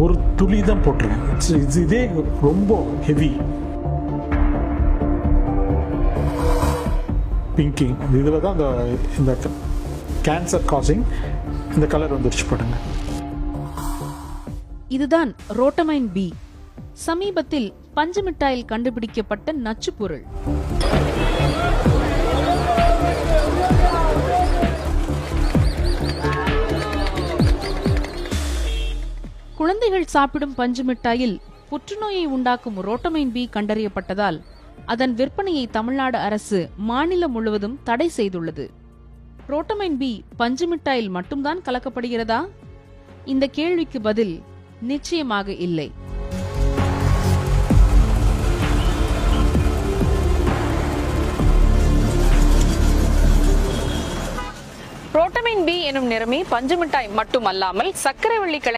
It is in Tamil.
ஒரு துளி தான் போட்டிருக்கேன். இதே ரொம்ப ஹெவி பிங்கிங். இதில் தான் இந்த கேன்சர் காசிங் இந்த கலர் வந்துருச்சு பாருங்க. இதுதான் ரோட்டமைன் பி, சமீபத்தில் பஞ்சு மிட்டாயில் கண்டுபிடிக்கப்பட்ட நச்சு பொருள். குழந்தைகள் சாப்பிடும் பஞ்சு மிட்டாயில் புற்றுநோயை உண்டாக்கும் ரோட்டமைன் பி கண்டறியப்பட்டதால் அதன் விற்பனையை தமிழ்நாடு அரசு மாநிலம் முழுவதும் தடை செய்துள்ளது. ரோட்டமைன் பி பஞ்சு மிட்டாயில் மட்டும்தான் கலக்கப்படுகிறதா? இந்த கேள்விக்கு பதில் நிச்சயமாக இல்லை. ரோட்டமைன் பி எனும் நிறமி பஞ்சு மிட்டாய் மட்டுமல்லாமல் சர்க்கரை வள்ளி